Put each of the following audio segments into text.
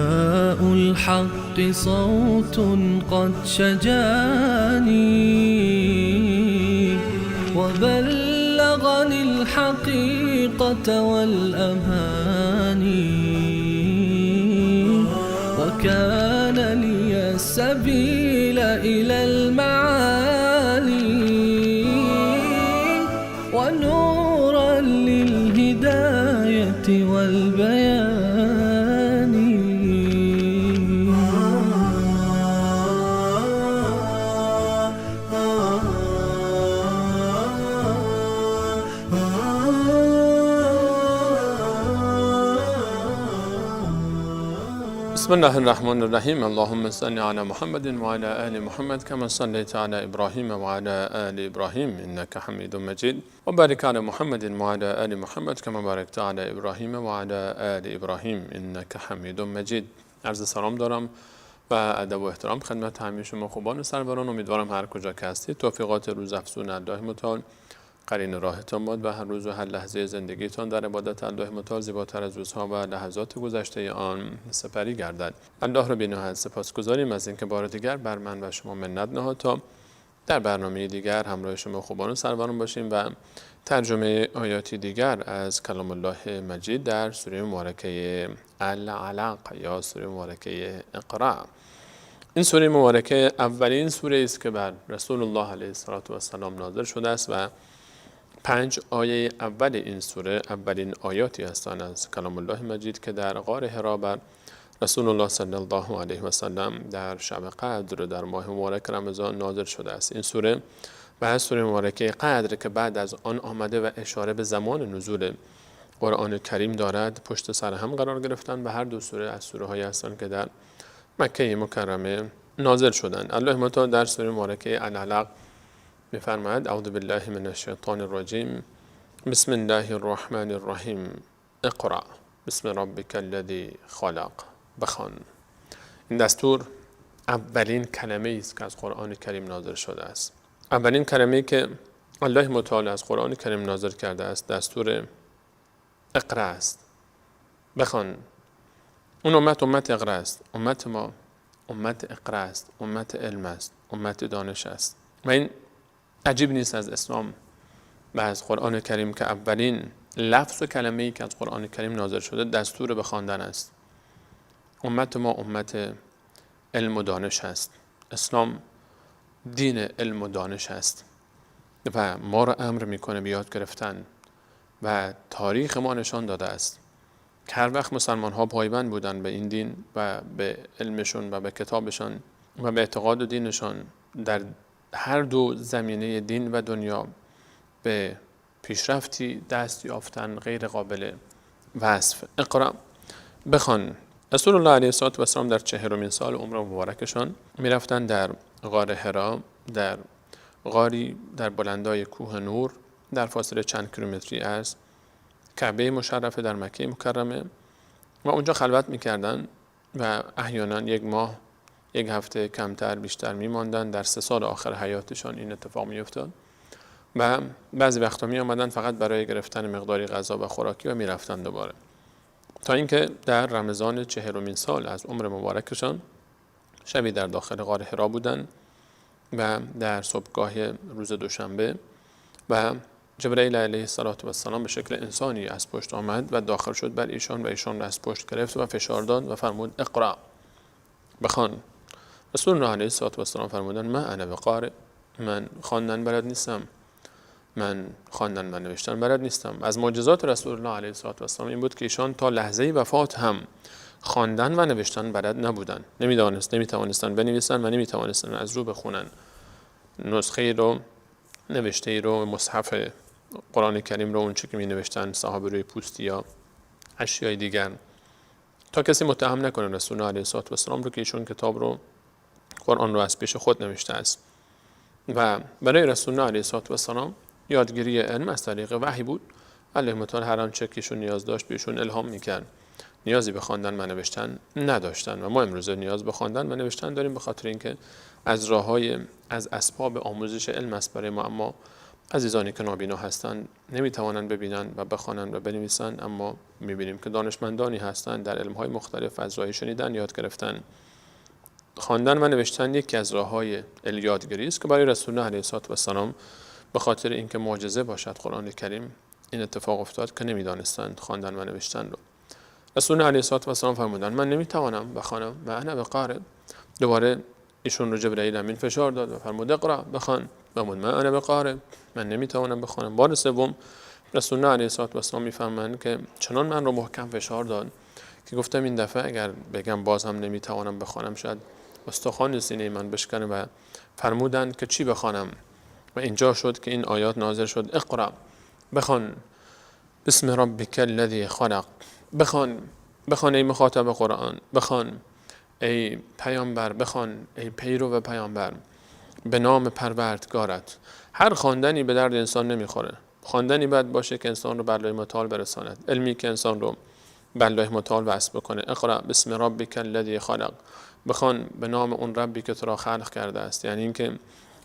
نداء الحق صوت قد شجاني وبلغني الحقيقة والأماني وكان لي السبيل إلى المعالي ونورا للهداية والبيان. بسم الله الرحمن الرحیم. اللهم صل علی محمد و علی آل محمد كما صليت على ابراهیم و علی آل ابراهیم انك حمید مجید و بارک علی محمد و علی آل محمد كما بارکت علی ابراهیم و علی آل ابراهیم انك حمید مجید. عرض سلام دارم و ادب و احترام خدمت همه شما خوبان و سروران. امیدوارم هر کجا که هستید توفیقات روز افزون الله متعال قرین راهتان باد و هر روز و هر لحظه زندگیتان در عبادت الله متعال زیباتر از روزها و لحظات گذشته آن سپری گردد. الله را بی‌نهایت سپاسگزاریم از اینکه بار دیگر بر من و شما منت نهاد تا در برنامه دیگر همراه شما خوبان و سروران باشیم و ترجمه آیاتی دیگر از کلام الله مجید در سوره مبارکه العلق یا سوره مبارکه اقرا. این سوره مبارکه اولین سوره است که بر رسول الله علیه السلام نازل شده است و 5 آیه اول این سوره اولین آیاتی هستند از کلام الله مجید که در غار حرا بر رسول الله صلی الله علیه و سلم در شب قدر در ماه مبارک رمضان نازل شده است. این سوره و سوره مبارکه قدر که بعد از آن آمده و اشاره به زمان نزول قرآن کریم دارد پشت سر هم قرار گرفتن و هر دو سوره از سوره هایی هستند که در مکه مکرمه نازل شدند. الله متعال در سوره مبارکه العلق می‌فرماید اعوذ بالله من الشیطان الرجیم بسم الله الرحمن الرحیم اقرأ بسم ربک الذی خلق. بخوان. این دستور اولین کلمه است که از قرآن کریم نازل شده است. اولین کلمه‌ای که الله متعال از قرآن کریم نازل کرده است دستور اقرأ است. بخوان. اون امت اقرأ است. امت ما امت اقرأ است، امت علم است، امت دانش است. و این عجیب نیست از اسلام و از قرآن کریم که اولین لفظ و کلمه‌ای که از قرآن کریم نازل شده دستور به خواندن است. امت ما امت علم و دانش است. اسلام دین علم و دانش است و ما را امر میکنه به یاد گرفتن و تاریخ ما نشان داده است که هر وقت مسلمان ها پایبند بودن به این دین و به علمشون و به کتابشان و به اعتقاد و دینشان در هر دو زمینه دین و دنیا به پیشرفتی دست یافتن غیر قابل وصف. اقرا. بخوان. رسول الله علیه السلام در 40مین سال عمر مبارکشان میرفتن در غار حرا، در غاری در بلندای کوه نور در فاصله چند کیلومتری از کعبه مشرفه در مکه مکرمه و اونجا خلوت میکردن و احیانا 1 ماه 1 هفته کمتر بیشتر میماندن. در 3 سال آخر حیاتشان این اتفاق میافتاد و بعضی وقتا می آمدن فقط برای گرفتن مقداری غذا و خوراکی و میرفتن دوباره، تا اینکه در رمضان 40مین سال از عمر مبارکشان شبی در داخل غار حرا بودن و در صبحگاه روز دوشنبه و جبرئیل علیه السلام به شکل انسانی از پشت آمد و داخل شد بر ایشان و ایشان را از پشت گرفت و فشار داد و فرمود اقرا. بخوان. رسول الله علیه السلام فرمودن من انا بقارئ، من خواندن بلد نیستم، من خواندن و نوشتن بلد نیستم. از معجزات رسول الله علیه السلام این بود که ایشان تا لحظه وفات هم خواندن و نوشتن بلد نبودن. نمیتوانستن بنویسن و نمیتوانستن از رو بخونن. نسخه رو، نوشته رو، مصحف قرآن کریم رو، اون چیزی که می نوشتن صحابه روی پوستی یا اشیای دیگر، تا کسی متهم نکنه رسول الله علیه السلام رو که ایشون کتاب رو، قرآن رو از پیش خود نوشته است. و برای رسول الله علیه السلام یادگیری علم از طریق وحی بود. الله متعال هر آنچه که ایشون نیاز داشت بهشون الهام میکرد. نیازی به خواندن و نوشتن نداشتن و ما امروز نیاز به خواندن و نوشتن داریم، به خاطر اینکه از راههای از اسباب آموزش علم است برای ما، اما عزیزانی که نابینا هستند نمیتوانند ببینند و بخوانند و بنویسند، اما میبینیم که دانشمندانی هستند در علم‌های مختلف از راه شنیدن یاد گرفتن. خواندن و نوشتن یکی از راه‌های یادگیری است که برای رسول الله علیه السلام به خاطر اینکه معجزه باشد قرآن کریم این اتفاق افتاد که نمیدانستند خواندن و نوشتن رو. رسول الله علیه السلام فرمودند من نمیتوانم بخوانم و انا بقارئ. دوباره ایشون رو جبرئیل امین فشار داد و فرمود اقرا، بخوان. فرمود من انا بقارئ، من نمیتوانم بخوانم. بار سوم رسول الله علیه السلام میفرمایند که چنان من رو محکم فشار داد که گفتم این دفعه اگر بگم باز هم نمیتوانم بخوانم شاید استخوان سینه من بشکنه و فرمودند که چی بخوانم و اینجا شد که این آیات نازل شد اقرا، بخوان بسم ربک الذی خلق، بخوان ای مخاطب قرآن، بخوان ای پیامبر، بخوان ای پیرو پیامبر به نام پروردگارت. هر خواندنی به درد انسان نمیخوره. خواندنی باید باشه که انسان رو بر الله متعال برساند، علمی که انسان رو بر الله متعال وصل بکنه. اقرا بسم ربک الذی خلق، بخوان به نام اون ربی که تو را خلق کرده است. یعنی اینکه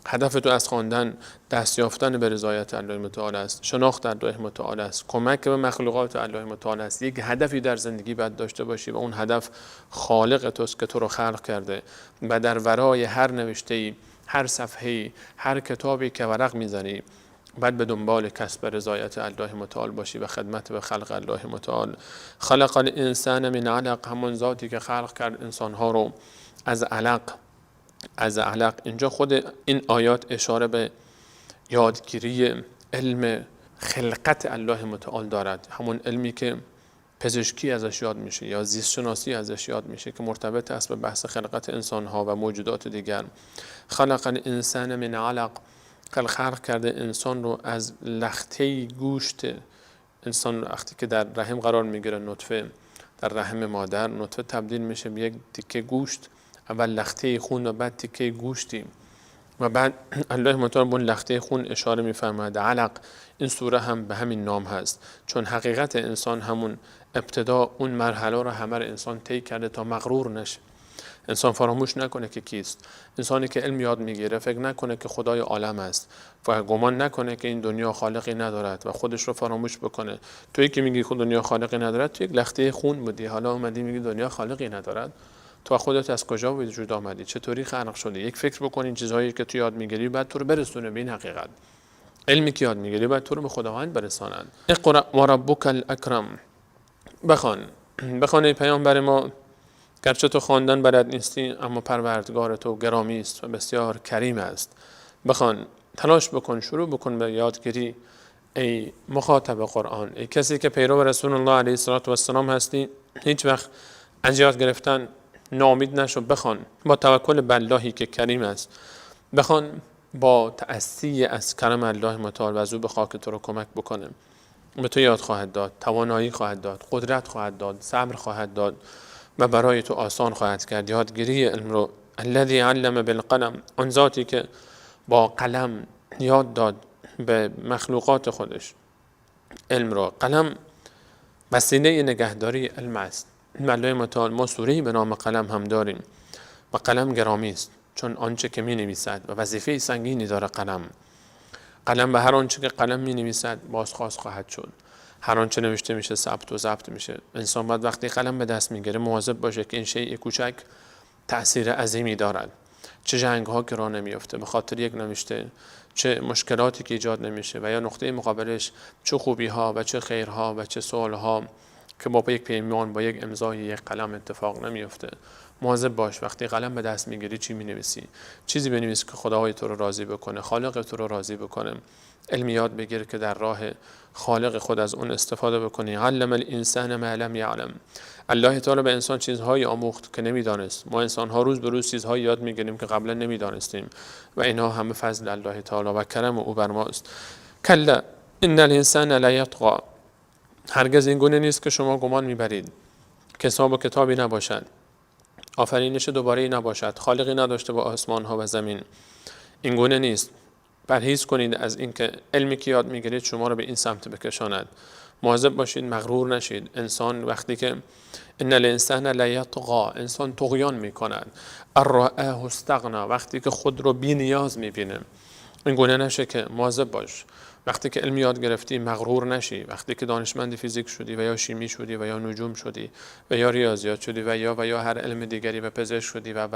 هدف تو از خواندن دست یافتن به رضایت الله متعال است، شناخت الله متعال است، کمک به مخلوقات الله متعال است. یک هدفی در زندگی باید داشته باشی و اون هدف خالق توست که تو رو خلق کرده و در ورای هر نوشته‌ای، هر صفحه‌ای، هر کتابی که ورق میزنی بعد به دنبال کسب رضایت الله متعال باشی و خدمت به خلق الله متعال. خلق الانسان من علق، همون ذاتی که خلق کرد انسان‌ها رو از علق. اینجا خود این آیات اشاره به یادگیری علم خلقت الله متعال دارد، همون علمی که پزشکی ازش یاد میشه یا زیست شناسی ازش یاد میشه که مرتبط است به بحث خلقت انسان‌ها و موجودات دیگر. خلق الانسان من علق، خلق کرده انسان رو از لخته گوشت. انسان وقتی که در رحم قرار میگیره، نطفه در رحم مادر، نطفه تبدیل میشه به یک تیکه گوشت، اول لخته خون و بعد تیکه گوشتی و بعد الله متعال به اون لخته خون اشاره می‌فرماید علق. این سوره هم به همین نام هست، چون حقیقت انسان همون ابتدا اون مرحله رو همه انسان طی کرده تا مغرور نشه. انسان فراموش نکنه که کیست. انسانی که علم یاد میگیره فکر نکنه که خدای عالم است و گمان نکنه که این دنیا خالقی ندارد و خودش رو فراموش بکنه. تویی که میگی خود دنیا خالقی ندارد، تو یک لخته خون بودی، حالا اومدی میگی دنیا خالقی ندارد. تو خودت از کجا وجود آمدی؟ چطوری خلق شدی؟ یک فکر بکن این چیزهایی که تو یاد میگیری بعد تو رو برسونه به این حقیقت. علمی که یاد میگیری بعد تو رو به خداوند برساند. اقرأ و ربک الاکرم، بخوان ای پیامبر ما، گرچه تو خواندن بلد نیستی اما پروردگار تو گرامی است و بسیار کریم است. بخوان، تلاش بکن، شروع بکن به یادگیری ای مخاطب قرآن، ای کسی که پیرو رسول الله علیه السلام هستی. هیچ وقت از یاد گرفتن ناامید نشو، بخوان با توکل به اللهی که کریم است، بخوان با تأسی از کرم الله متعال و از او بخواه که تو رو کمک بکنه. به تو یاد خواهد داد، توانایی خواهد داد، قدرت خواهد داد، صبر خواهد داد و برای تو آسان خواهد کرد. یادگیری علم رو الذی علم بالقلم، آن ذاتی که با قلم یاد داد به مخلوقات خودش علم رو. قلم وسیله نگهداری علم است. الله متعال ما سوره‌ای به نام قلم هم داریم و قلم گرامی است، چون آنچه که می نویسد و وظیفه سنگینی داره قلم به هر آنچه که قلم می نویسد بازخواست خواهد شد. هر آنچه نوشته میشه ثبت و ضبط میشه. انسان باید وقتی قلم به دست میگیره مواظب باشه که این شیء کوچک تأثیر عظیمی دارد. چه جنگ ها که راه نمیفته به خاطر یک نوشته، چه مشکلاتی که ایجاد نمیشه و یا نقطه مقابلش چه خوبی ها و چه خیرها و چه سوال ها که با یک پیمان، با یک امضای یک قلم اتفاق نمیفته. مواظب باش وقتی قلم به دست میگیری چی مینویسی. چیزی بنویس که خدای تو رو راضی بکنه، خالق تو رو راضی بکنه. علم یاد بگیر که در راه خالق خود از اون استفاده بکنی. علم الانسان ما لم یعلم، الله تعالی به انسان چیزهایی آموخت که نمیدانست. ما انسان ها روز به روز چیزهایی یاد میگیریم که قبلا نمیدانستیم و اینها همه فضل الله تعالی و کرم او بر ماست. کلا ان الانسان لا یطغى، هرگز این گونه نیست که شما گمان میبرید که حساب و کتابی نباشد، آفرینش دوباره‌ای نباشد، خالقی نداشته با آسمان ها و زمین. این گونه نیست. پرهیز کنید از اینکه علمی که یاد میگیرید شما رو به این سمت بکشاند. مواظب باشید مغرور نشید. انسان وقتی که ان الانسان لا یطغى، انسان طغیان میکند. الرآه استغنى، وقتی که خود رو بی نیاز میبینه. این گونه نشه که مواظب باش. وقتی که علم یاد گرفتی مغرور نشی. وقتی که دانشمند فیزیک شدی و یا شیمی شدی و یا نجوم شدی و یا ریاضیات شدی و یا هر علم دیگری و پزشک شدی و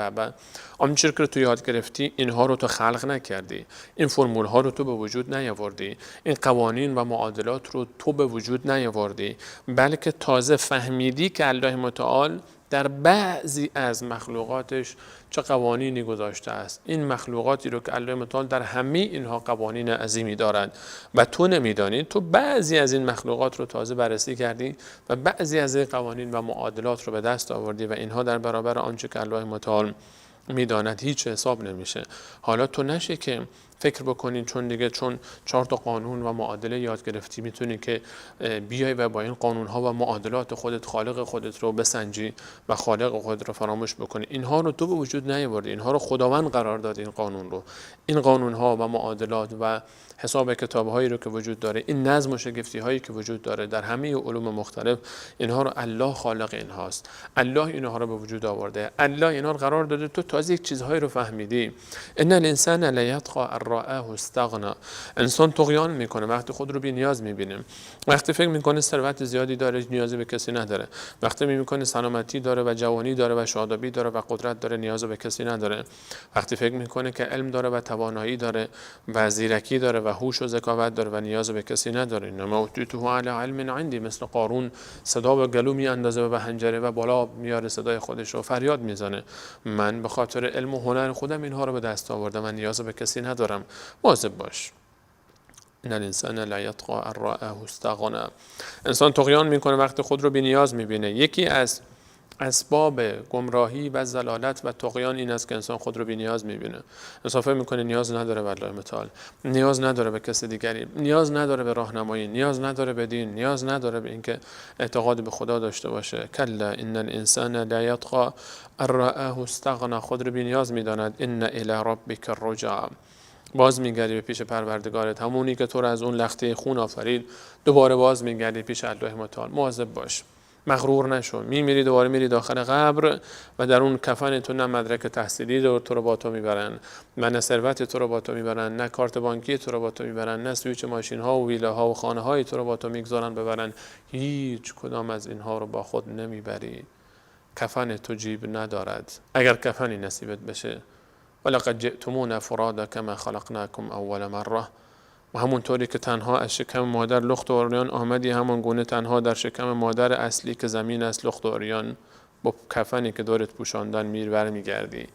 آن چیزی که تو یاد گرفتی اینها رو تو خلق نکردی، این فرمول ها رو تو به وجود نیاوردی، این قوانین و معادلات رو تو به وجود نیاوردی، بلکه تازه فهمیدی که الله متعال در بعضی از مخلوقاتش چه قوانینی گذاشته است. این مخلوقاتی رو که الله متعال در همه اینها قوانین عظیمی دارند و تو نمیدانی، تو بعضی از این مخلوقات رو تازه بررسی کردی و بعضی از این قوانین و معادلات رو به دست آوردی و اینها در برابر آنچه که الله متعال میداند هیچ حساب نمیشه. حالا تو نشه که فکر بکنین چون 4 تا قانون و معادله یاد گرفتی میتونی که بیای و با این قانون ها و معادلات خودت خالق خودت رو بسنجی و خالق خودت رو فراموش بکنی. اینها رو تو به وجود نیاوردی، اینها رو خداوند قرار داد. این قانون ها و معادلات و حساب کتاب هایی رو که وجود داره، این نظم و شگفتی هایی که وجود داره در همه علوم مختلف، اینها رو الله خالق اینهاست. الله اینها رو به وجود آورده. الله اینها رو قرار داده. تو تازه یک چیزهایی رو فهمیدی. ان الانسان لا یطغى ان رآه استغنى. انسان طغیان میکنه وقتی خود رو بی نیاز میبینه، وقتی فکر میکنه ثروت زیادی داره نیازی به کسی نداره، وقتی میکنه سلامتی داره و جوانی داره و شادابی داره و قدرت داره نیاز به کسی نداره، وقتی فکر میکنه که علم داره و توانایی داره و زیرکی داره و هوش و ذکاوت داره و نیاز به کسی نداره. انما اوتیته علی علم عندی. مثل قارون صدا به گلو میاندازه و به حنجره و بالا میاره صدای خودش رو فریاد میزنه، من به خاطر علم و هنر خودم اینها رو به دست آوردم، من نیاز به کسی ندارم. مواظب باش. ان الانسان لا یطغى ان رآه استغنى. انسان طغیان میکنه وقتی خود رو بی نیاز میبینه. یکی از اسباب گمراهی و ضلالت و طغیان این است که انسان خود رو بی نیاز میبینه. انسان فکر میکنه نیاز نداره به الله متعال، نیاز نداره به کسی دیگری، نیاز نداره به راهنمایی، نیاز نداره به دین، نیاز نداره به اینکه اعتقاد به خدا داشته باشه. کلا ان الانسان لا یطغى ان رآه استغنى. خود رو بی نیاز میداند. ان الی ربک الرجع. باز میگردی به پیش پروردگارت، همونی که تو رو از اون لخته خون آفرید. دوباره باز میگردی پیش الله متعال. مواظب باش، مغرور نشو. میمیری دوباره میری داخل قبر و در اون کفن تو نه مدرک تحصیلی تو رو با تو میبرن، نه ثروت تو رو با تو میبرن، نه کارت بانکی تو رو با تو میبرن، نه سویچ ماشین ها و ویله ها و خانه های تو رو با تو میگذارن ببرن. هیچ کدام از اینها رو با خود نمیبری. کفن تو جیب ندارد. اگر کفنی نصیبت بشه، ولقد جئتمونا فرادا كما خلقناكم اول مره. و همونطوری که تنها از شکم مادر لخت و عریان آمدی، همون گونه تنها در شکم مادر اصلی که زمین است لخت و عریان با کفنی که دورت پوشاندن برمیگردی.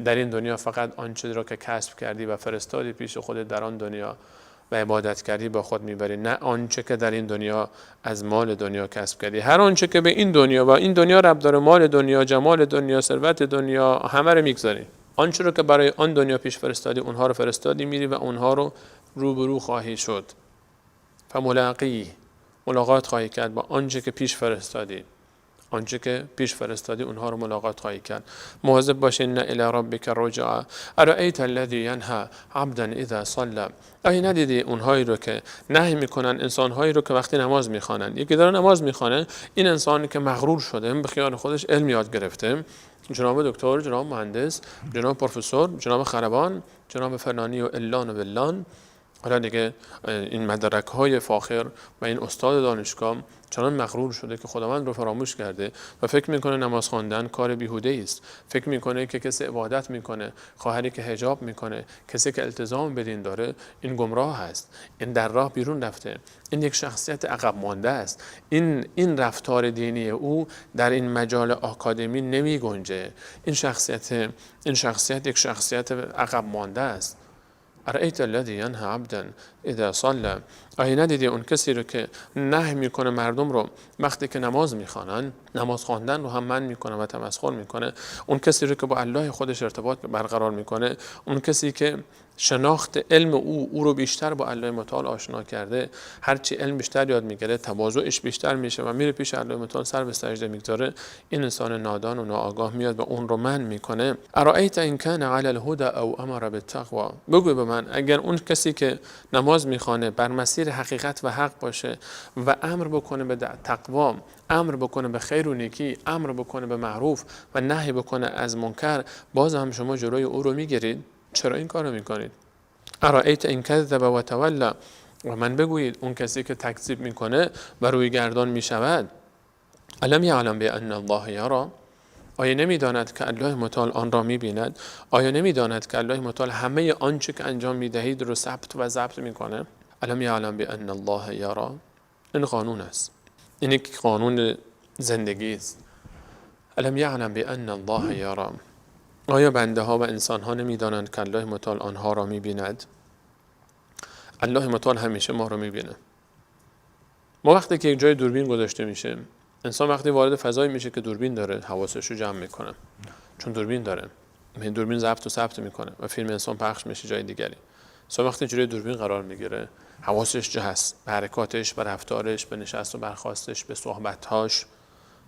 در این دنیا فقط آنچه را که کسب کردی و فرستادی پیش خودت در آن دنیا و عبادت کردی با خود میبری، نه آنچه که در این دنیا از مال دنیا کسب کردی. هر آنچه که به این دنیا و این دنیا ربط داره، مال دنیا، جمال دنیا، ثروت دنیا، همه رو میگذاری. آنچه رو که برای آن دنیا پیش فرستادی اونها رو فرستادی، میری و اونها رو روبرو خواهی شد. فملاقی، ملاقات خواهی کرد با آنچه که پیش فرستادی. آنچه که پیش فرستادی اونها رو ملاقات خواهی کرد. مواظب باش. ان الی ربک الرجع. ارأیت الذی ینهی عبدا اذا صلى. آیا ندیدی اونهایی رو که نهی میکنن، انسانهایی رو که وقتی نماز میخوانن. یکی داره نماز میخوانه، این انسانی که مغرور شده به خیال خودش علم یاد گرفته، جناب دکتر، جناب مهندس، جناب پروفسور، جناب خربان، جناب فلانی و علان و بلان، حالا دیگه این مدرک های فاخر و این استاد دانشگاه چنان مغرور شده که خداوند رو فراموش کرده و فکر میکنه نماز خواندن کار بیهوده است. فکر میکنه که کسی عبادت میکنه، خواهری که حجاب میکنه، کسی که التزام به دین داره، این گمراه است، این در راه بیرون رفته، این یک شخصیت عقب مانده است. این رفتار دینی او در این مجال آکادمی نمی گنجه. این شخصیت یک شخصیت عقب مانده است. ارأیت الذی ینهی عبدا اذا صلى. آیا ندیدی اون کسی رو که نهی میکنه مردم رو وقتی که نماز میخوانن، نماز خواندن رو هم منع میکنه و تمسخر میکنه. اون کسی رو که با الله خودش ارتباط برقرار میکنه، اون کسی که شناخت علم او رو بیشتر با الله متعال آشنا کرده، هرچی علم بیشتر یاد میگیره تواضعش بیشتر میشه و میره پیش الله متعال سر به سجده میگذاره. این انسان نادان و ناآگاه میاد و اون رو منع میکنه. ارأیت ان کان علی الهدى او امر بالتقوى. بگو به من، اگر اون کسی که نماز میخوانه بر مسیر حقیقت و حق باشه و امر بکنه به تقوا، امر بکنه به خیر و نیکی، امر بکنه به معروف و نهی بکنه از منکر، باز هم شما جلوی او رو میگیرید؟ چرا این کارو میکنید؟ ارایت ان کذب و تولی، و من بگویید اون کسی که تکذیب میکنه و روی گردان میشود، الم یعلم بان الله یرا، آیا نمیداند که الله متعال آن را میبیند؟ آیا نمیداند که الله متعال همه آنچه که انجام میدهید رو ثبت و ضبط میکنه؟ الم یعلم بان الله یرا، این قانون است، این یک قانون زندگی است. الم یعلم بان الله یرا، آیا بنده ها و انسان ها نمیدانند که الله متعال آنها را میبیند؟ الله متعال همیشه ما رو میبینه. ما وقتی که یک جای دوربین گذاشته میشه، انسان وقتی وارد فضایی میشه که دوربین داره، حواسش رو جمع میکنه، چون دوربین داره، این دوربین ضبط و ثبت میکنه و فیلم انسان پخش میشه جای دیگری. انسان وقتی جلوی دوربین قرار میگیره، حواسش جا هست، به حرکاتش، به رفتارش، به نشست و برخاستش، به صحبت‌هاش،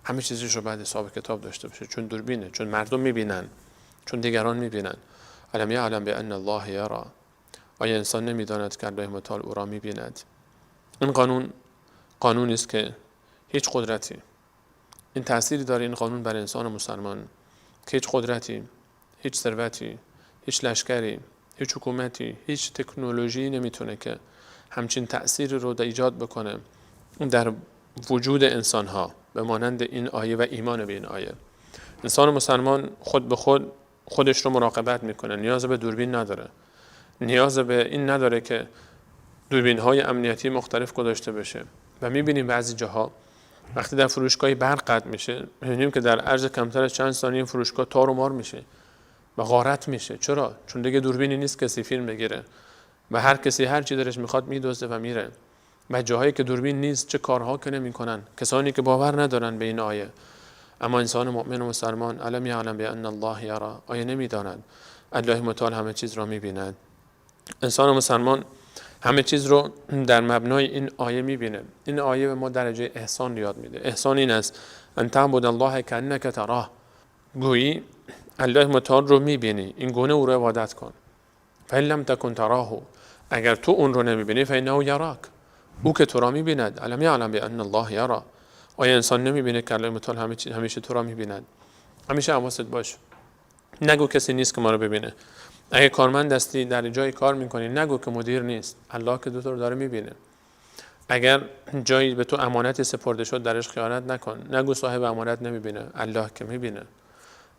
همه چیزش رو بعد حساب کتاب داشته باشه، چون دوربینه، چون مردم میبینن، چون دیگران میبینن. الم یعلم بان الله یرا، آیا انسان نمیداند که الله متعال او را میبیند؟ این قانونی است که هیچ قدرتی، این تأثیری داره این قانون بر انسان مسلمان که هیچ قدرتی، هیچ ثروتی، هیچ لشکری، هیچ حکومتی، هیچ تکنولوژی نمیتونه که همچین تأثیری رو ایجاد بکنه در وجود انسانها به مانند این آیه و ایمان به این آیه. انسان مسلمان خود به خودش رو مراقبت میکنه، نیاز به دوربین نداره، نیاز به این نداره که دوربین های امنیتی مختلف گذاشته بشه. و میبینیم بعضی جاها وقتی در فروشگاهی برق قطع میشه، میبینیم که در عرض کمتر از چند ثانیه فروشگاه تار و مار میشه و غارت میشه. چرا؟ چون دیگه دوربینی نیست کسی فیلم بگیره و هر کسی هر چی دلش میخواد میدزده و میره. و جاهایی که دوربین نیست چه کارها که نمیکنن کسانی که باور ندارن به این آیه. اما انسان مؤمن و مسلمان الم یعلم بان الله یرا، آیا نمیداند الله متعال همه چیز را میبیند؟ انسان مسلمان همه چیز رو در مبنای این آیه میبینه. این آیه به ما درجه احسان یاد میده. احسان این است ان تعبد الله کانک تراه، گویی الله متعال رو میبینی، این گونه او رو عبادت کن. فإن لم تکن تراه، اگر تو اون رو نمیبینی فإنه یراک، او که تو را میبیند. الم یعلم بان الله یرا، آیا انسان نمیبینه که الله متعال همیشه تو را میبیند؟ همیشه حواست باش، نگو کسی نیست که ما رو ببینه. اگه کارمند هستی در جای کار میکنی، نگو که مدیر نیست، الله که تو رو داره میبینه. اگر جایی به تو امانتی سپرده شد درش خیانت نکن، نگو صاحب امانت نمیبینه، الله که میبینه.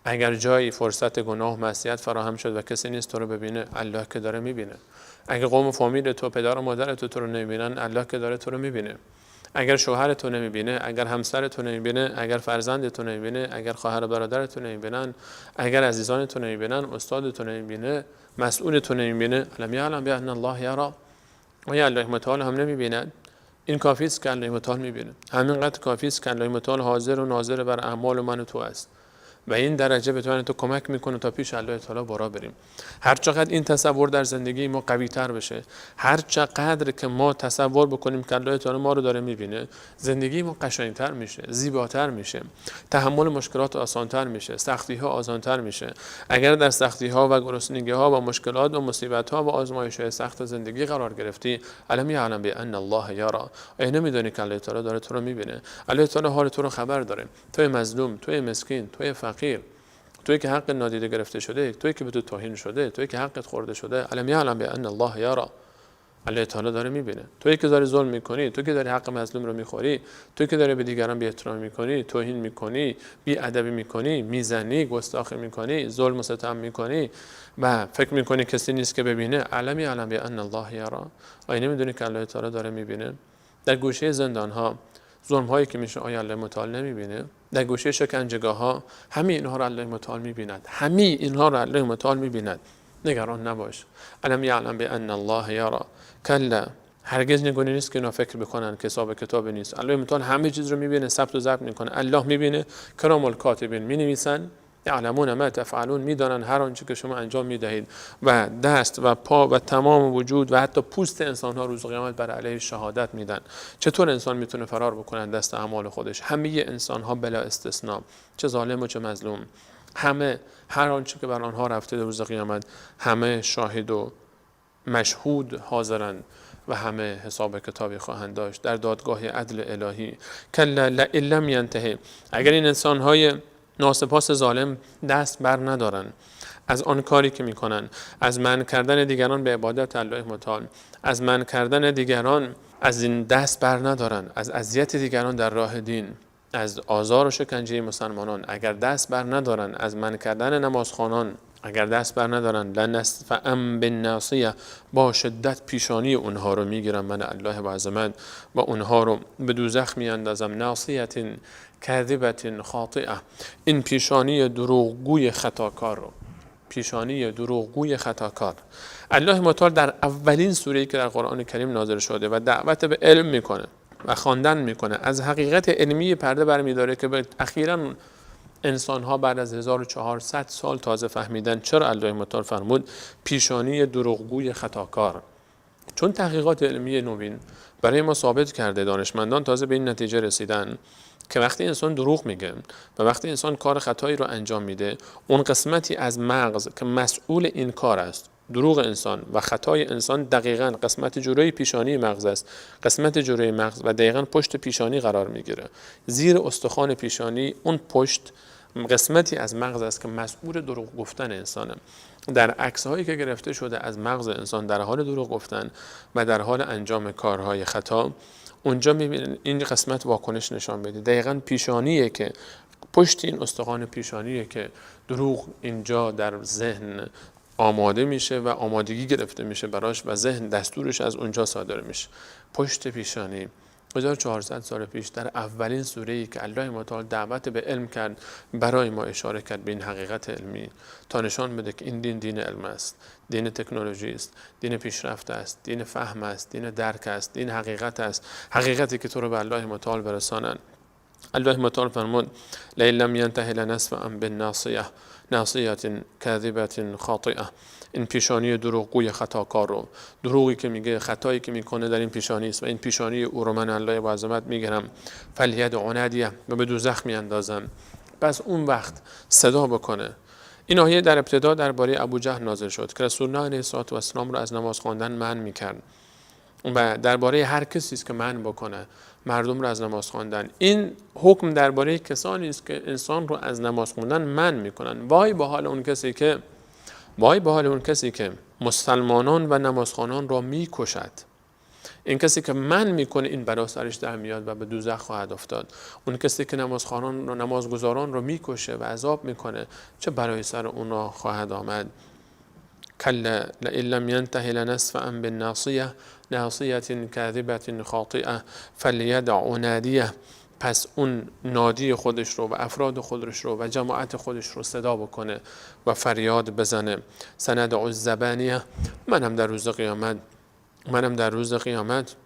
اگر جایی فرصت گناه و معصیت فراهم شد و کسی نیست تو رو ببینه، الله که داره میبینه. اگر قوم و فامیل تو، پدر و مادر تو رو نمیبینن، الله که داره تو رو میبینه. اگر شوهر تو نمیبینه، اگر همسر تو نمیبینه، اگر فرزند تو نمیبینه، اگر خواهر و برادر تو نمیبینن، اگر عزیزان تو نمیبینن، استاد تو نمیبینه، مسئول تو نمیبینه، الم یعلم بان الله یرا، آیا الله متعال هم نمیبیند؟ این کافی است که الله متعال میبینه. همینقدر کافی است که الله متعال حاضر و ناظر بر اعمال من و تو است و این درجه بتونه تو کمک میکنه تا پیش الله تعالی برا بریم. هر چقدر این تصور در زندگی ما قوی تر بشه، هر چقدر که ما تصور بکنیم که الله تعالی ما رو داره میبینه، زندگی ما قشنگتر میشه، زیباتر میشه، تحمل مشکلات آسانتر میشه، سختی ها آسانتر میشه. اگر در سختی ها و گرسنگی ها و مشکلات و مصیبت ها و آزمایش های سخت زندگی قرار گرفتی، الم یعلم بان الله یرا، ای نمیدونی که الله تعالی داره تو رو میبینه؟ الله تعالی حال تو رو خبر داره. توی مظلوم، توی مسکین، توی فقیر، توی که حق نادیده گرفته شده، توی که به تو توهین شده، توی که حقت خورده شده، الم یعلم بان الله یرا، الله تعالی داره میبینه. توی که داری ظلم میکنی، توی که داری حق مظلوم رو میخوری، توی که داری به دیگران بی احترامی میکنی، توهین میکنی، بی ادبی میکنی، میزنی، گستاخی میکنی، ظلم و ستم میکنی و فکر میکنی کسی نیست که ببینه، الم یعلم بان الله یرا، آیا نمیدونی که الله تعالی داره میبینه؟ در گوشه زندان ها ظلم هایی که میشه، آیا الله متعال نمیبینه؟ در گوشه شکنجهگاه ها همه اینها را الله متعال میبیند، همه اینها را الله متعال میبیند. نگران نباش. الم یعلم بان الله یرا، کلا، هرگز نگونی نیست که اینا فکر بکنن که حساب کتاب نیست. الله متعال همه چیز رو میبینه، ثبت و ضبط میکنه. الله میبینه، کرام الکاتبین مینویسن، یعلمون ما تفعلون، میدانن هر آنچه که شما انجام میدهید و دست و پا و تمام وجود و حتی پوست انسان ها روز قیامت بر علیه شهادت میدن. چطور انسان میتونه فرار بکنه دست اعمال خودش؟ همه انسان ها بلا استثناء، چه ظالم و چه مظلوم، همه هر آنچه که بر آنها رفته در روز قیامت، همه شاهد و مشهود حاضرند و همه حساب کتابی خواهند داشت در دادگاه عدل الهی. کلا لئن لم ینتهی، اگر این انسان های ناسپاس ظالم دست بر ندارن از آن کاری که میکنن، از منع کردن دیگران به عبادت الله متعال، از منع کردن دیگران از این دست بر ندارن، از اذیت دیگران در راه دین، از آزار و شکنجه مسلمانان اگر دست بر ندارن، از منع کردن نمازخوانان اگر دست بر ندارن، لنستفعم بالناصیه، با شدت پیشانی اونها رو میگیرم من الله با عظمت و اونها رو به دوزخ میاندازم. ناصیت کاذبه خاطئه، این پیشانی دروغگوی خطاکار رو، پیشانی دروغگوی خطاکار. الله متعال در اولین سوره‌ای که در قرآن کریم نازل شده و دعوت به علم میکنه و خواندن میکنه، از حقیقت علمی پرده برمیداره که اخیراً انسان‌ها بعد از 1400 سال تازه فهمیدن چرا الله متعال فرمود پیشانی دروغگوی خطاکار. چون تحقیقات علمی نوین برای ما ثابت کرده، دانشمندان تازه به این نتیجه رسیدن که وقتی انسان دروغ میگه و وقتی انسان کار خطایی رو انجام میده، اون قسمتی از مغز که مسئول این کار است، دروغ انسان و خطای انسان دقیقاً قسمت جلوی پیشانی مغز است، قسمت جلوی مغز و دقیقاً پشت پیشانی قرار میگیره. زیر استخوان پیشانی اون پشت قسمتی از مغز است که مسئول دروغ گفتن انسانه. در عکس‌هایی که گرفته شده از مغز انسان در حال دروغ گفتن و در حال انجام کارهای خطا، اونجا می‌بینید این قسمت واکنش نشان بده. دقیقاً پیشانیه که پشت این استخوان پیشانیه که دروغ اینجا در ذهن آماده میشه و آمادگی گرفته میشه براش و ذهن دستورش از اونجا صادر میشه. پشت پیشانی 1400 سال پیش در اولین سوره‌ای که الله متعال دعوت به علم کرد برای ما اشاره کرد به این حقیقت علمی تا نشان بده که این دین علم است، دین تکنولوژی است، دین پیشرفت است، دین فهم است، دین درک است، دین حقیقت است، حقیقتی که تو رو به الله متعال برسانند. الله متعال فرمود لئن لم ينته لنسفعا بالناصیه ناصیه کاذبه خاطئه، این پیشانی دروغگوی خطاکار رو، دروغی که میگه خطایی که میکنه در این پیشانی است و این پیشانی او رو من الله با عظمت میگیرم، فلیدع نادیه، و به دوزخ میاندازم. پس اون وقت صدا بکنه. این آیه در ابتدا درباره ابوجهل نازل شد که رسول الله علیه السلام رو از نماز خواندن منع میکرد و درباره هر کسی است که منع بکنه مردم رو از نماز خواندن. این حکم درباره کسانی است که انسان رو از نماز خواندن منع میکنن. وای به حال اون کسی که مسلمانان و نمازخوانان را میکشد. این کسی که منع میکنه این بلا سرش در میاد و به دوزخ خواهد افتاد. اون کسی که نمازخوانان و نمازگزاران را میکشه و عذاب میکنه، چه بلایی سر اونا خواهد آمد. کلا لئن لم ینته لنسفعا بالناصیه ناصیه کاذبه خاطئه فلیدع نادیه. پس اون نادی خودش رو و افراد خودش رو و جماعت خودش رو صدا بکنه و فریاد بزنه. سندع الزبانیه، منم در روز قیامت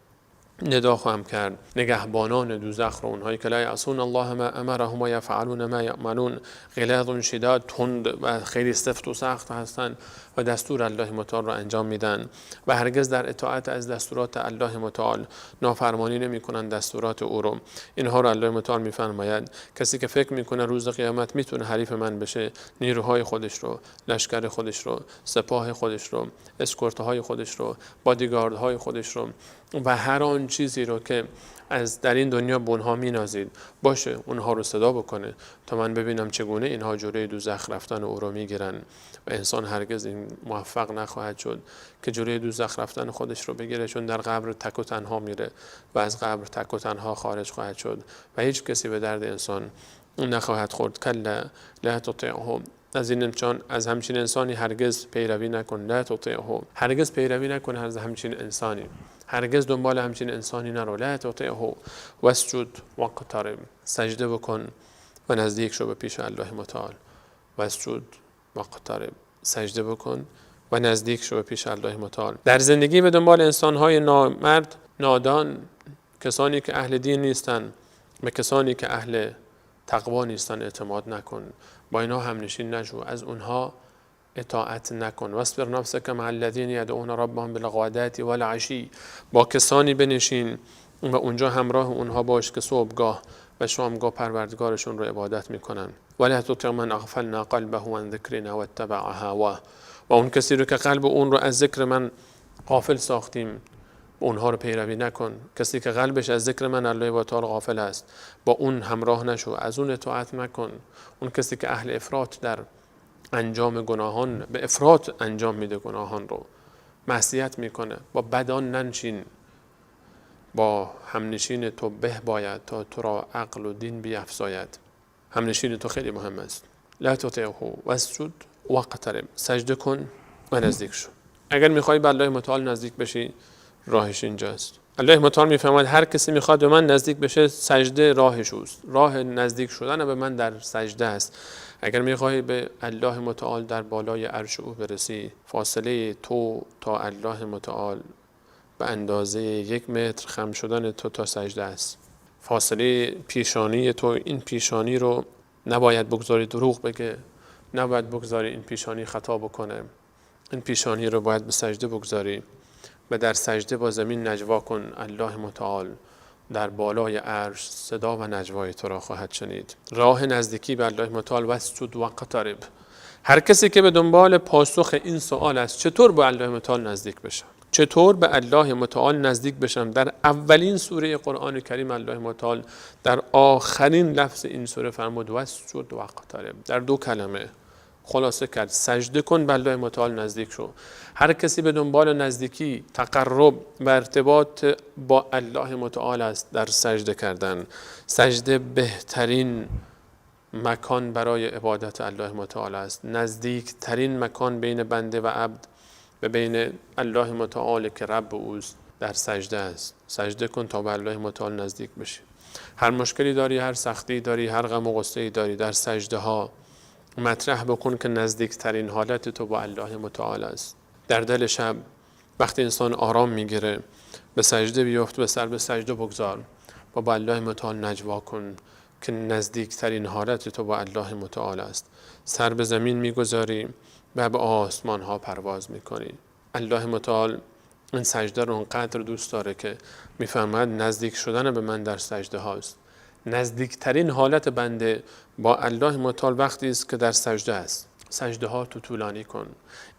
ندا خواهم کرد نگهبانان دوزخ رو، اونهایی که لا یعصون الله ما امرهم و یفعلون ما یأمرون، غلاظ شداد، تند و خیلی سفت و سخت هستند و دستور الله متعال را انجام میدن و هرگز در اطاعت از دستورات الله متعال نافرمانی نمیکنن دستورات او رو. اینها رو الله متعال میفرماید کسی که فکر میکنه روز قیامت میتونه حریف من بشه، نیروهای خودش رو، لشکر خودش رو، سپاه خودش رو، اسکورت‌های خودش رو، بادیگاردهای خودش رو و هر آن چیزی رو که از در این دنیا به اونها مینازید باشه اونها رو صدا بکنه تا من ببینم چگونه اینها جلوی دوزخ رفتن او رو میگیرن. و انسان هرگز این موفق نخواهد شد که جلوی دوزخ رفتن خودش رو بگیره، چون در قبر تک و تنها میره و از قبر تک و تنها خارج خواهد شد و هیچ کسی به درد انسان نخواهد خورد. کلا لا تطیعه، از همچین انسانی هرگز پیروی نکن. لا تطیعه، هرگز پیروی نکن از همچین انسانی، هرگز دنبال همچین انسانی نرو. لا تطیعه واسجد واقترب، سجده بکن و نزدیک شو به پیش الله متعال. واسجد واقترب، سجده بکن و نزدیک شو به پیش الله متعال. در زندگی به دنبال انسان‌های نامرد، نادان، کسانی که اهل دین نیستن و کسانی که اهل تقوا نیستن اعتماد نکن. با اینها همنشین نشو، از اونها اطاعت نکن. واصبر نفسک مع الذین یدعون ربهم بالغداة والعشی، با کسانی بنشین و اونجا همراه اونها باش که صبحگاه و شامگاه پروردگارشون رو عبادت میکنن. ولا تطع من اغفلنا قلبه عن ذکرنا واتبع هواه، و اون کسی رو که قلب اون رو از ذکر من غافل ساختیم اونها رو پیروی نکن. کسی که قلبش از ذکر من الله و تعالی غافل است، با اون همراه نشو، از اون اطاعت مکن. اون کسی که اهل افراط در انجام گناهان، به افراط انجام میده گناهان رو، معصیت میکنه، با بدان ننشین، با همنشین تو به باید تا تو را عقل و دین بیفزاید. همنشین تو خیلی مهم است. لا تطعه واسجد واقترب، سجده کن و نزدیک شو. اگر میخوای به الله متعال نزدیک بشی، راهش اینجاست. الله متعال میفرماید هر کسی میخواد به من نزدیک بشه، سجده راهش است. راه نزدیک شدن به من در سجده است. اگر میخوای به الله متعال در بالای عرش او برسی، فاصله تو تا الله متعال به اندازه 1 متر خم شدن تو تا سجده است. فاصله پیشانی تو، این پیشانی رو نباید بگذاری دروغ بگه، نباید بگذاری این پیشانی خطا بکنه. این پیشانی رو باید به سجده بگذاری و در سجده با زمین نجوا کن. الله متعال در بالای عرش صدا و نجوای تو را خواهد شنید. راه نزدیکی به الله متعال واسجد واقترب. هر کسی که به دنبال پاسخ این سوال است، چطور به الله متعال نزدیک بشم؟ چطور به الله متعال نزدیک بشم؟ در اولین سوره قرآن کریم الله متعال در آخرین لفظ این سوره فرمود واسجد واقترب. در 2 کلمه خلاصه کرد، سجده کن، به الله متعال نزدیک شو. هر کسی به دنبال نزدیکی، تقرب و ارتباط با الله متعال است در سجده کردن. سجده بهترین مکان برای عبادت الله متعال است. نزدیکترین مکان بین بنده و عبد و بین الله متعال که رب اوست در سجده است. سجده کن تا به الله متعال نزدیک بشی. هر مشکلی داری، هر سختی داری، هر غم و غصه‌ای داری، در سجده ها مطرح بکن که نزدیکترین حالت تو با الله متعال است. در دل شب وقتی انسان آرام میگیره، به سجده بیفت، به سر به سجده بگذار و با الله متعال نجوا کن که نزدیکترین حالت تو با الله متعال است. سر به زمین میگذاری و به آسمان ها پرواز میکنی. الله متعال این سجده رو اونقدر دوست داره که میفرماید نزدیک شدن به من در سجده هاست. نزدیکترین حالت بنده با الله متعال وقتی است که در سجده است. سجده ها تو طولانی کن،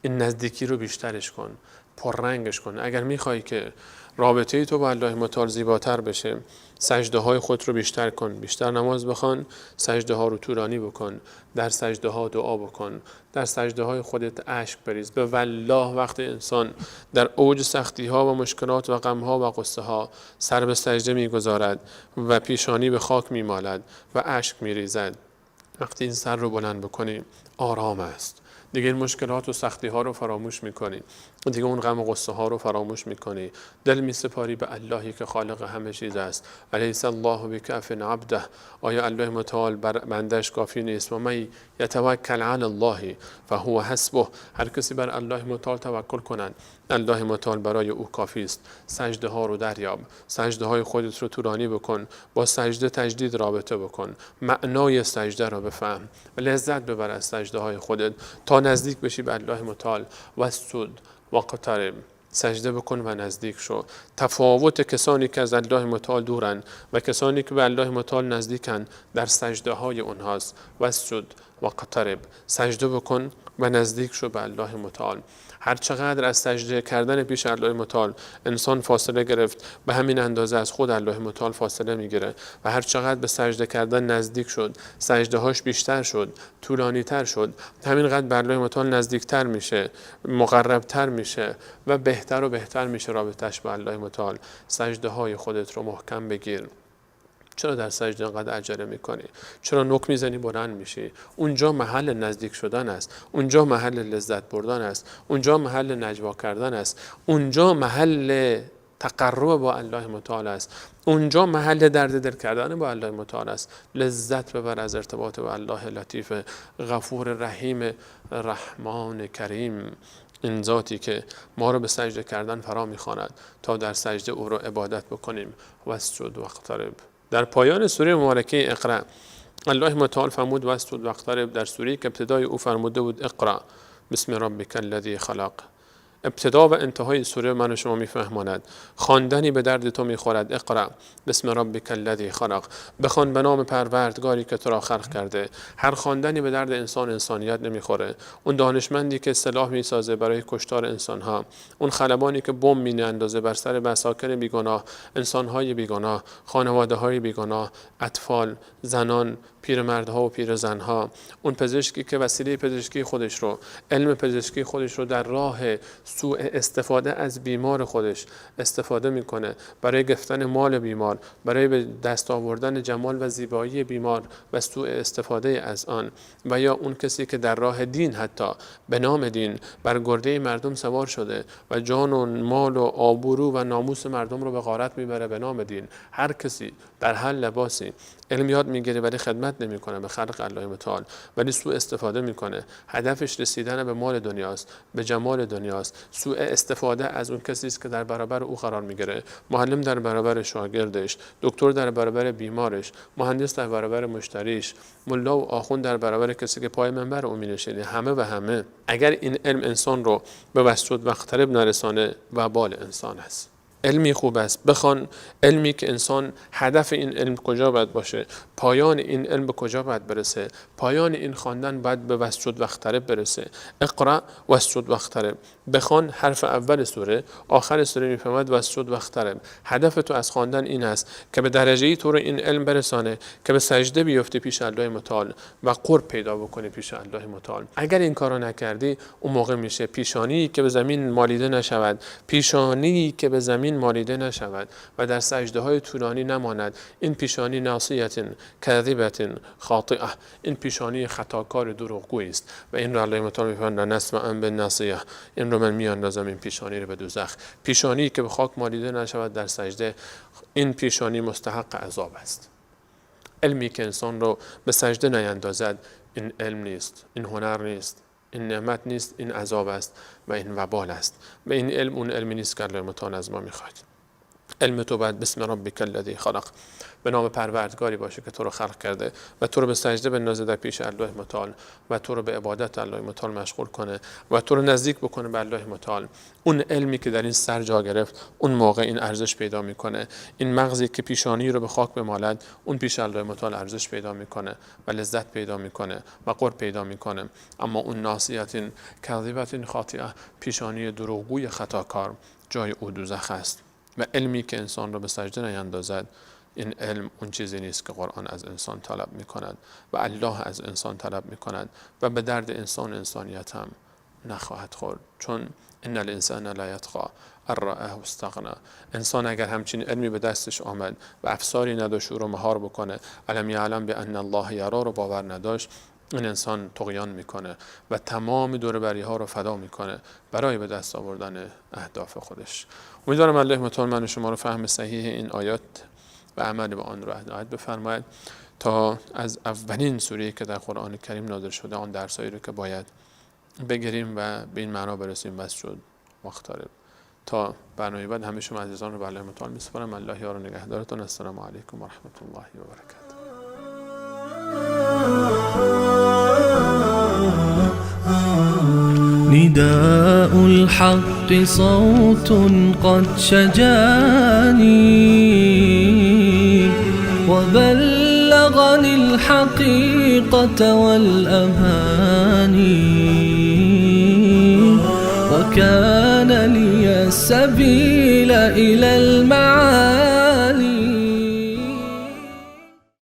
این نزدیکی رو بیشترش کن، پررنگش کن. اگر میخوای که رابطه تو با الله متعال زیباتر بشه، سجده های خود رو بیشتر کن، بیشتر نماز بخوان، سجده ها رو طولانی بکن، در سجده ها دعا بکن، در سجده های خودت اشک بریز. به والله وقتی انسان در اوج سختی ها و مشکلات و غم ها و غصه ها سر به سجده میگذارد و پیشانی به خاک میمالد و اشک میریزد، وقتی این سر رو بلند بکنی آرام است. دیگه این مشکلات و سختی ها رو فراموش میکنی، دیگه اون غم و غصه ها رو فراموش میکنی، دل میسپاری به اللهی که خالق همه چیز است. الیس الله بکاف عبده، آیا الله متعال بر بندش کافی نیست؟ و من یتوکل علی الله فهو حسبه. هر کسی بر الله متعال توکل کنند، الله متعال برای او کافی است. سجده ها رو دریاب، سجده های خودت رو طولانی بکن، با سجده تجدید رابطه بکن، معنای سجده رو بفهم و لذت ببر از سجده های خودت تا نزدیک بشی به الله متعال. واسجد واقترب، سجده بکن و نزدیک شو. تفاوت کسانی که از الله متعال دورن و کسانی که به الله متعال نزدیکن در سجده های اونهاست. واسجد واقترب، سجده بکن و نزدیک شو به الله متعال. هر چقدر از سجده کردن پیش الله متعال انسان فاصله گرفت، به همین اندازه از خود الله متعال فاصله میگیره و هر چقدر به سجده کردن نزدیک شد، سجده هاش بیشتر شد، طولانی تر شد، همینقدر به الله متعال نزدیکتر میشه، مقربتر میشه و بهتر و بهتر میشه رابطش با الله متعال. سجده های خودت رو محکم بگیر. چرا در سجده انقدر عجله میکنی؟ چرا نوک میزنی بلند میشی؟ اونجا محل نزدیک شدن است، اونجا محل لذت بردن است، اونجا محل نجوا کردن است، اونجا محل تقرب با الله متعال است، اونجا محل درد دل کردن با الله متعال است. لذت ببر از ارتباط با الله لطیف غفور رحیم رحمان کریم، این ذاتی که ما رو به سجده کردن فرا میخواند تا در سجده او رو عبادت بکنیم. واسجد واقترب. در پایان سوره مبارکه اقرا الله متعال فرمود واسجد واقترب، در سوره که ابتدای او فرموده بود اقرا بسم ربک الذی خلق ابتدا و انتهای سوره من و شما میفهماند. خواندنی به درد تو میخورد. اقرأ بسم ربک الذی خلق. بخوان به نام پروردگاری که تو را خلق کرده. هر خواندنی به درد انسانیت نمیخوره. اون دانشمندی که سلاح میسازه برای کشتار انسانها، اون خلبانی که بمب میاندازه بر سر مساکن بیگناه، انسانهای بیگناه، خانواده‌های بیگناه، اطفال، زنان، پیرمردها و پیرزنها، اون پزشکی که وسیله پزشکی خودش رو، علم پزشکی خودش رو در راه سوء استفاده از بیمار خودش استفاده میکنه برای گرفتن مال بیمار، برای به دست آوردن جمال و زیبایی بیمار و سوء استفاده از آن. و یا اون کسی که در راه دین، حتی به نام دین، بر گرده مردم سوار شده و جان و مال و آبرو و ناموس مردم رو به غارت میبره به نام دین. هر کسی در هر لباسی علم یاد میگیره ولی خدمت نمیکنه به خلق الله متعال، ولی سوء استفاده میکنه، هدفش رسیدن به مال دنیاست، به جمال دنیاست، سوء استفاده از اون کسی است که در برابر او قرار میگیره. معلم در برابر شاگردش، دکتر در برابر بیمارش، مهندس در برابر مشتریش، ملا و آخوند در برابر کسی که پای منبر او مینشینه، همه و همه. اگر این علم انسان رو به وسود و اقترب نرسانه، وبال انسان است. علمی خوب است بخوان، علمی که انسان هدف این علم کجا باید باشه، پایان این علم به کجا باید برسه، پایان این خواندن باید به وسجد و اقترب برسه. اقرأ واسجد واقترب. بخوان حرف اول سوره، آخر سوره میفهمد واسجد واقترب. هدف تو از خواندن این است که به درجه‌ای تو رو این علم برسانه که به سجده بیفتی پیش الله متعال و قرب پیدا بکنی پیش الله متعال. اگر این کارو نکردی، اون موقع میشه پیشانی که به زمین مالیده نشود، پیشانی که به زمین مالیده نشود و در سجده های طولانی نماند. این پیشانی ناصیت کاذبه خاطئه، این پیشانی خطاکار دروغگویی است و این را الله متعال میفرماید نسمع بالناصیه، این رو من میاندازم این پیشانی رو به دوزخ. پیشانی که به خاک مالیده نشود در سجده، این پیشانی مستحق عذاب است. علمی که انسان رو به سجده نیندازد، این علم نیست، این هنر نیست، این نعمت نیست، این عذاب است و این وبال است. و این علم اون علمی نیست که الله متعال از ما میخواد. علم تو باید بسم ربک الذی خلق، به نام پروردگاری باشه که تو رو خلق کرده و تو رو به سجده بندازه در پیش الله متعال و تو رو به عبادت الله متعال مشغول کنه و تو رو نزدیک بکنه به الله متعال. اون علمی که در این سر جا گرفت، اون موقع این ارزش پیدا میکنه. این مغزی که پیشانی رو به خاک بمالد، اون پیش الله متعال ارزش پیدا میکنه و لذت پیدا میکنه و قرب پیدا میکنه. اما اون ناصیت کاذبه خاطئه، پیشانی دروغگوی خطاکار، جای او دوزخ است. و علمی که انسان رو به سجده نیندازد، این علم اون چیزی نیست که قرآن از انسان طلب می کند و الله از انسان طلب می کند و به درد انسانیت هم نخواهد خورد. چون ان الانسان لا یطغی ان رآه استغنی. انسان اگر همچین علمی به دستش آمد و افساری نداشت او رو مهار بکنه، الم یعلم بان الله یری رو باور نداشت، این انسان طغیان میکنه و تمام دور بری ها رو فدا میکنه برای به دست آوردن اهداف خودش. امیدوارم الله متعال من و شما رو فهم صحیح این آیات و عمل به آن رو هدایت بفرماید تا از اولین سوره‌ای که در قرآن کریم نازل شده آن درسایی رو که باید بگیریم و به این معنا برسیم واسجد واقترب. تا برنامه بعد همه شما عزیزان رو به الله متعال میسپارم. الله یار و نگهدارتون. السلام علیکم و رحمت الله و برکاته. نداء الحق صوت قد شجاني وبلغني الحقيقة والأماني وكان لي السبيل إلى المعاني